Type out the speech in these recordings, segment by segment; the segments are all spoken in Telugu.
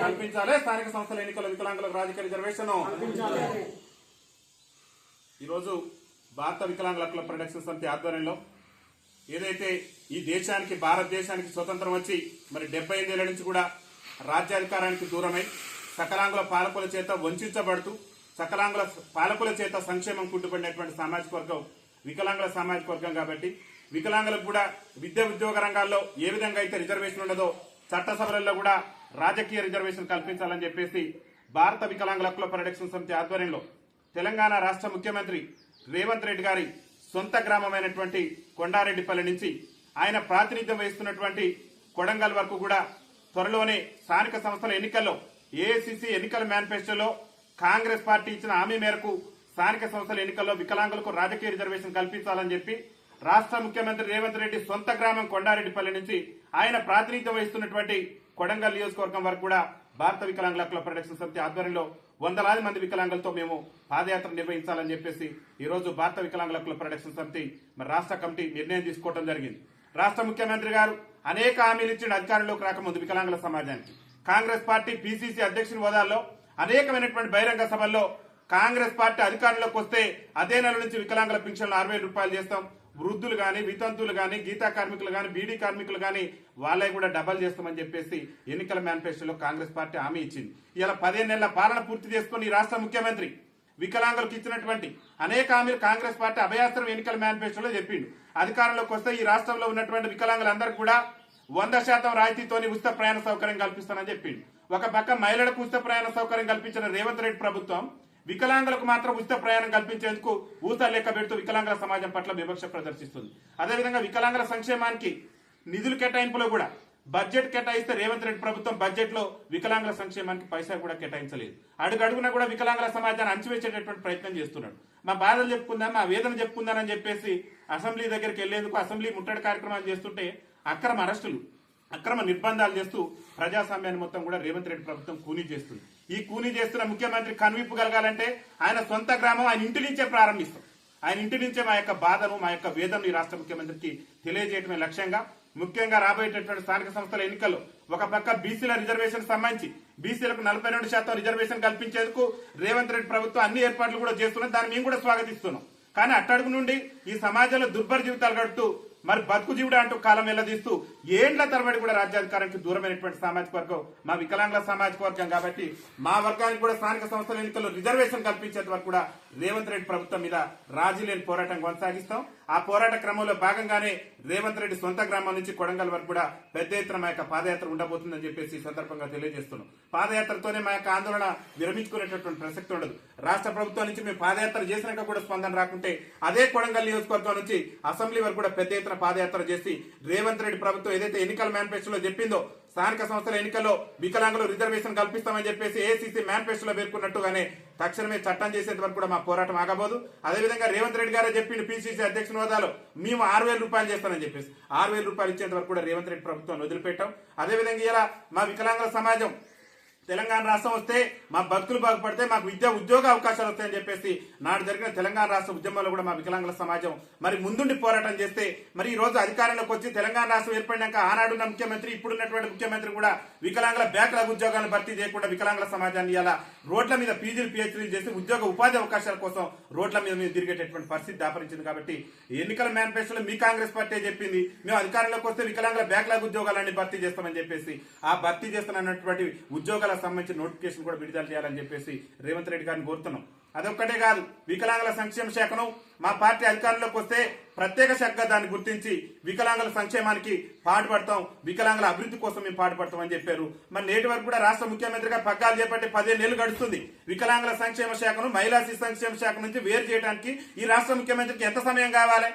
కల్పించాలి. స్థానిక సంస్థల ఎన్నికల వికలాంగులకు రాజకీయ రిజర్వేషన్. ఈరోజు భారత వికలాంగుల హక్కుల పరిరక్షణ సమితి ఆధ్వర్యంలో ఏదైతే ఈ దేశానికి భారతదేశానికి స్వతంత్రం వచ్చి మరి 75 ఏళ్ల నుంచి కూడా రాజ్యాధికారానికి దూరమై సకలాంగుల పాలకుల చేత వంచబడుతూ సకలాంగుల పాలకుల చేత సంక్షేమం కుంటుపడినటువంటి సామాజిక వర్గం వికలాంగుల సామాజిక వర్గం. కాబట్టి వికలాంగులకు కూడా విద్యా ఉద్యోగ రంగాల్లో ఏ విధంగా అయితే రిజర్వేషన్ ఉండదో చట్టసభలలో కూడా రాజకీయ రిజర్వేషన్ కల్పించాలని చెప్పేసి భారత వికలాంగుల హక్కుల పరిరక్షణ సమితి ఆధ్వర్యంలో తెలంగాణ రాష్ట్ర ముఖ్యమంత్రి రేవంత్ రెడ్డి గారి సొంత గ్రామమైనటువంటి కొండారెడ్డిపల్లి నుంచి ఆయన ప్రాతినిధ్యం వహిస్తున్నటువంటి కొడంగల్ వరకు కూడా త్వరలోనే స్థానిక సంస్థల ఎన్నికల్లో ఏఐసిసి ఎన్నికల మేనిఫెస్టోలో కాంగ్రెస్ పార్టీ ఇచ్చిన హామీ మేరకు స్థానిక సంస్థల ఎన్నికల్లో వికలాంగులకు రాజకీయ రిజర్వేషన్ కల్పించాలని చెప్పి రాష్ట్ర ముఖ్యమంత్రి రేవంత్ రెడ్డి సొంత గ్రామం కొండారెడ్డిపల్లి నుంచి ఆయన ప్రాతినిధ్యం వహిస్తున్నటువంటి కొడంగల్ నియోజకవర్గం వరకు కూడా భారత వికలాంగుల హక్కుల పరిరక్షణ సమితి ఆధ్వర్యంలో వందలాది మంది వికలాంగులతో మేము పాదయాత్ర నిర్వహించాలని చెప్పేసి ఈ రోజు భారత వికలాంగుల హక్కుల పరిరక్షణ సమితి మరి రాష్ట్ర కమిటీ నిర్ణయం తీసుకోవడం జరిగింది. రాష్ట్ర ముఖ్యమంత్రి గారు అనేక హామీలు ఇచ్చిన అధికారంలోకి రాకముందు వికలాంగుల సమాజానికి కాంగ్రెస్ పార్టీ పిసిసి అధ్యక్షుని హోదాల్లో అనేకమైనటువంటి బహిరంగ సభల్లో కాంగ్రెస్ పార్టీ అధికారంలోకి వస్తే అదే నెల నుంచి వికలాంగుల పింఛన్లు 60,000 రూపాయలు చేస్తాం, వృద్ధులు గాని వితంతువులు గాని గీతా కార్మికులు గాని బీడీ కార్మికులు గాని వాళ్ళే కూడా డబల్ చేస్తామని చెప్పేసి ఎన్నికల మేనిఫెస్టోలో కాంగ్రెస్ పార్టీ హామీ ఇచ్చింది. ఇలా 15 నెలల పాలన పూర్తి చేసుకుని రాష్ట్ర ముఖ్యమంత్రి వికలాంగులకు ఇచ్చినటువంటి అనేక హామీలు కాంగ్రెస్ పార్టీ అభయాస్త్రం ఎన్నికల మేనిఫెస్టోలో చెప్పిండు. అధికారంలోకి వస్తే ఈ రాష్ట్రంలో ఉన్నటువంటి వికలాంగులందరికీ కూడా 100% రాయితీతోని ఉచిత ప్రయాణ సౌకర్యం కల్పిస్తానని చెప్పిండు. ఒక పక్క మహిళలకు ఉచిత ప్రయాణ సౌకర్యం కల్పించిన రేవంత్ రెడ్డి ప్రభుత్వం వికలాంగులకు మాత్రం ఉచిత ప్రయాణం కల్పించేందుకు ఊసలు లెక్క పెడుతూ వికలాంగుల సమాజం పట్ల వివక్ష ప్రదర్శిస్తుంది. అదేవిధంగా వికలాంగుల సంక్షేమానికి నిధులు కేటాయింపులో కూడా బడ్జెట్ కేటాయిస్తే రేవంత్ రెడ్డి ప్రభుత్వం బడ్జెట్ లో వికలాంగుల సంక్షేమానికి పైసా కూడా కేటాయించలేదు. అడుగడుగునా కూడా వికలాంగుల సమాజాన్ని అణచివేసేటటువంటి ప్రయత్నం చేస్తున్నాడు. మా బాధలు చెప్పుకుందాం, మా వేదన చెప్పుకుందామని చెప్పేసి అసెంబ్లీ దగ్గరికి వెళ్లేందుకు అసెంబ్లీ ముట్టడి కార్యక్రమాలు చేస్తుంటే అక్రమ అరెస్టులు అక్రమ నిర్బంధాలు చేస్తూ ప్రజాస్వామ్యాన్ని మొత్తం కూడా రేవంత్ రెడ్డి ప్రభుత్వం కూనీ చేస్తుంది. ఈ కూనీ చేస్తున్న ముఖ్యమంత్రి కనువిప్పు కలగాలంటే ఆయన సొంత గ్రామం ఆయన ఇంటి నుంచే ప్రారంభిస్తాం. ఆయన ఇంటి నుంచే మా యొక్క బాధను మా యొక్క వేదనను ఈ రాష్ట్ర ముఖ్యమంత్రికి తెలియజేయడమే లక్ష్యంగా ముఖ్యంగా రాబోయేటటువంటి స్థానిక సంస్థల ఎన్నికల్లో ఒక పక్క బీసీల రిజర్వేషన్ సంబంధించి బీసీలకు 42% రిజర్వేషన్ కల్పించేందుకు రేవంత్ రెడ్డి ప్రభుత్వం అన్ని ఏర్పాట్లు కూడా చేస్తున్నది. దాన్ని మేము కూడా స్వాగతిస్తున్నాం. కానీ అట్టడుగు నుండి ఈ సమాజంలో దుర్భర జీవితాలు గడుపుతూ మరి బతుకు జీవుడు అంటూ కాలం వెళ్లదీస్తూ ఏండ్ల తరబడి కూడా రాజ్యాధికారానికి దూరమైనటువంటి సామాజిక వర్గం మా వికలాంగుల సామాజిక వర్గం. కాబట్టి మా వర్గానికి కూడా స్థానిక సంస్థల ఎన్నికల్లో రిజర్వేషన్ కల్పించేంత వరకు కూడా రేవంత్ రెడ్డి ప్రభుత్వం మీద రాజీ లేని పోరాటం కొనసాగిస్తాం. ఆ పోరాట క్రమంలో భాగంగానే రేవంత్ రెడ్డి సొంత గ్రామం నుంచి కొడంగల్ వరకు కూడా పెద్ద ఎత్తున మా యొక్క పాదయాత్ర ఉండబోతుందని చెప్పేసి ఈ సందర్భంగా తెలియజేస్తున్నాం. పాదయాత్రతోనే మా యొక్క ఆందోళన విరమించుకునేటటువంటి ప్రసక్తి ఉండదు. రాష్ట్ర ప్రభుత్వం నుంచి మేము పాదయాత్ర చేసినాక కూడా స్పందన రాకుంటే అదే కొడంగల్ నియోజకవర్గం నుంచి అసెంబ్లీ వరకు కూడా పెద్ద ఎత్తున పాదయాత్ర చేసి రేవంత్ రెడ్డి ప్రభుత్వం ఏదైతే ఎన్నికల మేనిఫెస్టోలో చెప్పిందో స్థానిక సంస్థల ఎన్నికల్లో వికలాంగులు రిజర్వేషన్ కల్పిస్తామని చెప్పేసి ఏఐసిసి మేనిఫెస్టోలో పేర్కొన్నట్టుగానే తక్షణమే చట్టం చేసేంత వరకు కూడా మా పోరాటం ఆగబోదు. అదేవిధంగా రేవంత్ రెడ్డి గారే చెప్పిండు పిసిసి అధ్యక్షుని హోదాలో మేము 6,000 రూపాయలు చేస్తానని చెప్పేసి 6,000 రూపాయలు ఇచ్చేంత వరకు కూడా రేవంత్ రెడ్డి ప్రభుత్వం వదిలిపెట్టాం. అదేవిధంగా ఇలా మా వికలాంగుల సమాజం తెలంగాణ రాష్ట్రం వస్తే మా బతుకులు బాగుపడితే మాకు విద్యా ఉద్యోగ అవకాశాలు వస్తాయని చెప్పేసి నాడు జరిగిన తెలంగాణ రాష్ట్ర ఉద్యమంలో కూడా మా వికలాంగుల సమాజం మరి ముందుండి పోరాటం చేస్తే మరి ఈ రోజు అధికారంలోకి వచ్చి తెలంగాణ రాష్ట్రం ఏర్పడినాక ఆనాడున్న ముఖ్యమంత్రి ఇప్పుడున్నటువంటి ముఖ్యమంత్రి కూడా వికలాంగుల బ్యాక్లాగ్ ఉద్యోగాలను భర్తీ చేయకుండా వికలాంగుల సమాజాన్ని ఇలా రోడ్ల మీద పీజీలు పిహెచ్డీలు చేసి ఉద్యోగ ఉపాధి అవకాశాల కోసం రోడ్ల మీద మేము తిరిగేటటువంటి పరిస్థితి దాపరించింది. కాబట్టి ఎన్నికల మేనిఫెస్టోలో మీ కాంగ్రెస్ పార్టీ చెప్పింది మేము అధికారంలోకి వస్తే వికలాంగుల బ్యాక్లాగ్ ఉద్యోగాలన్నీ భర్తీ చేస్తామని చెప్పేసి ఆ భర్తీ చేస్తున్నటువంటి ఉద్యోగాల సంబంధించి నోటిఫికేషన్ కూడా విడుదల చేయాలని చెప్పేసి రేవంత్ రెడ్డి గారిని కోరుతున్నాం. అదొక్కటే కాదు, వికలాంగుల సంక్షేమ శాఖను మా పార్టీ అధికారంలోకి వస్తే ప్రత్యేక శాఖగా దాన్ని గుర్తించి వికలాంగుల సంక్షేమానికి పాటుపడతాం, వికలాంగుల అభివృద్ధి కోసం మేము పాటుపడతాం అని చెప్పారు. మరి నేటి వరకు కూడా రాష్ట్ర ముఖ్యమంత్రిగా పగ్గాలు చేపట్టి 15 నెలలు గడుస్తుంది. వికలాంగుల సంక్షేమ శాఖను మహిళా శిశు సంక్షేమ శాఖ నుంచి వేరు చేయడానికి ఈ రాష్ట్ర ముఖ్యమంత్రికి ఎంత సమయం కావాలి?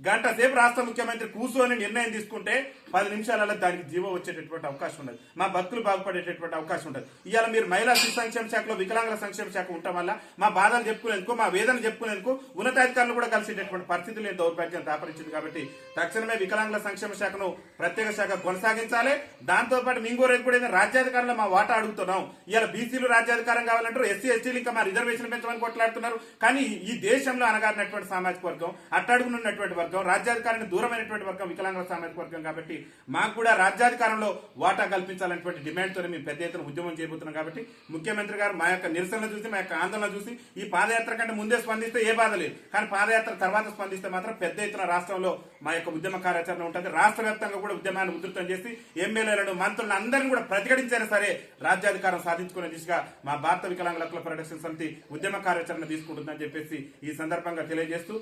గంట సేపు రాష్ట్ర ముఖ్యమంత్రి కూర్చొని నిర్ణయం తీసుకుంటే 10 నిమిషాలలో దానికి జీవం వచ్చేటటువంటి అవకాశం ఉండదు, మా బతుకులు బాగుపడేటటువంటి అవకాశం ఉండదు. ఇవాళ మీరు మహిళా శిశు సంక్షేమ శాఖలో వికలాంగుల సంక్షేమ శాఖ ఉండటం వల్ల మా బాధలు చెప్పుకునేందుకు మా వేదన చెప్పుకునేందుకు ఉన్నతాధికారులు కూడా కలిసేటటువంటి పరిస్థితులు నేను దౌర్భాగ్యం దాపరించింది. కాబట్టి తక్షణమే వికలాంగుల సంక్షేమ శాఖను ప్రత్యేక శాఖ కొనసాగించాలి. దాంతో పాటు మింగోరేది కూడా రాజ్యాధికారంలో మా వాటా అడుగుతున్నాం. ఇవాళ బీసీలు రాజ్యాధికారం కావాలంటారు, ఎస్సీ ఎస్టీలు ఇంకా మా రిజర్వేషన్ పెంచమని కొట్లాడుతున్నారు. కానీ ఈ దేశంలో అనగారినటువంటి సామాజిక వర్గం, అట్టడుగునున్నటువంటి వర్గం, రాజ్యాధికారానికి దూరమైనటువంటి వర్గం వికలాంగుల సామాజిక వర్గం. కాబట్టి మాకు కూడా రాజ్యాధికారంలో వాటా కల్పించాలనేటువంటి డిమాండ్తో మేము పెద్ద ఎత్తున ఉద్యమం చేయబోతున్నాం. కాబట్టి ముఖ్యమంత్రి గారు మా యొక్క నిరసనలు చూసి, మా యొక్క ఆందోళన చూసి ఈ పాదయాత్ర కంటే ముందే స్పందిస్తే ఏ బాధ లేదు, కానీ పాదయాత్ర తర్వాత స్పందిస్తే మాత్రం పెద్ద ఎత్తున రాష్ట్రంలో మా యొక్క ఉద్యమ కార్యాచరణ ఉంటుంది. రాష్ట్ర వ్యాప్తంగా కూడా ఉద్యమాన్ని ఉధృతం చేసి ఎమ్మెల్యేలను, మంత్రులను అందరినీ కూడా ప్రతిఘటించైనా సరే రాజ్యాధికారం సాధించుకునే దిశగా మా భారత వికలాంగుల హక్కుల పరిరక్షణ సమితి ఉద్యమ కార్యాచరణ తీసుకుంటుందని చెప్పేసి ఈ సందర్భంగా తెలియజేస్తూ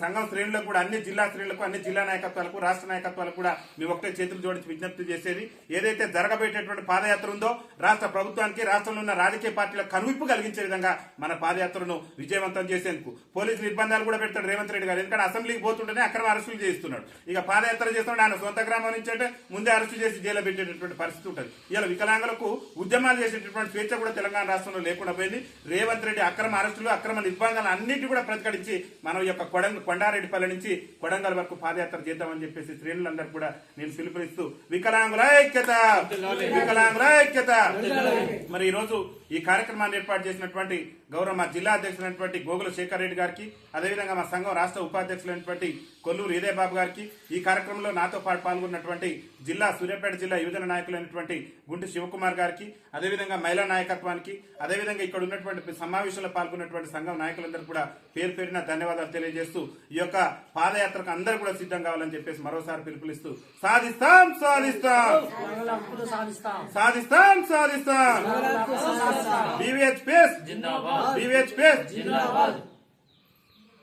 సంఘం శ్రేణులకు కూడా అన్ని జిల్లా శ్రేణులకు, అన్ని జిల్లా నాయకత్వాలకు, రాష్ట్ర నాయకత్వాలకు కూడా మేము ఒకటే చేతులు జోడించి విజ్ఞప్తి చేసేది, ఏదైతే జరగబోయేటటువంటి పాదయాత్ర ఉందో రాష్ట్ర ప్రభుత్వానికి, రాష్ట్రంలో ఉన్న రాజకీయ పార్టీలకు కనువిప్పు కలిగించే విధంగా మన పాదయాత్రను విజయవంతం చేసేందుకు పోలీసు నిర్బంధాలు కూడా పెడతాడు రేవంత్ రెడ్డి గారు. ఎందుకంటే అసెంబ్లీకి పోతుంటేనే అక్రమ అరెస్టులు చేస్తున్నాడు. ఇక పాదయాత్ర చేస్తున్నాడు, ఆయన సొంత గ్రామం నుంచి అంటే ముందే అరెస్టు చేసి జైలు పెట్టేటటువంటి పరిస్థితి ఉంటుంది. ఇలా వికలాంగులకు ఉద్యమాలు చేసేటటువంటి స్వేచ్ఛ కూడా తెలంగాణ రాష్ట్రంలో లేకుండా పోయింది. రేవంత్ రెడ్డి అక్రమ అరెస్టులు, అక్రమ నిర్బంధాలు అన్నింటి కూడా ప్రతిఘటించి మనం యొక్క కొండారెడ్డిపల్లి నుంచి కొడంగల్ వరకు పాదయాత్ర చేద్దామని చెప్పేసి శ్రేణులందరూ కూడా నేను పిలుపునిస్తూ వికలాంగుల ఐక్యత, వికలాంగుల ఐక్యత. మరి ఈ రోజు ఈ కార్యక్రమాన్ని ఏర్పాటు చేసినటువంటి గౌరవ మా జిల్లా అధ్యక్షులైనటువంటి గోగుల శేఖర్ రెడ్డి గారికి, అదేవిధంగా మా సంఘం రాష్ట్ర ఉపాధ్యక్షులైనటువంటి కొల్లూరు ఇదే బాబు గారికి, ఈ కార్యక్రమంలో నాతో పాటు పాల్గొన్నటువంటి జిల్లా సూర్యాపేట జిల్లా యువజన నాయకులైనటువంటి గుంటి శివకుమార్ గారికి, అదేవిధంగా మహిళా నాయకత్వానికి, అదేవిధంగా ఇక్కడ ఉన్నటువంటి సమావేశంలో పాల్గొన్నటువంటి సంఘం నాయకులందరూ కూడా పేరు పేరున ధన్యవాదాలు తెలియజేస్తూ ఈ యొక్క పాదయాత్రకు అందరూ కూడా సిద్ధం కావాలని చెప్పేసి మరోసారి పిలుపునిస్తూ సాధిస్తాం సాధిస్తాం సాధిస్తాం సాధిస్తాం BVHPS జిందాబాద్, BVHPS జిందాబాద్.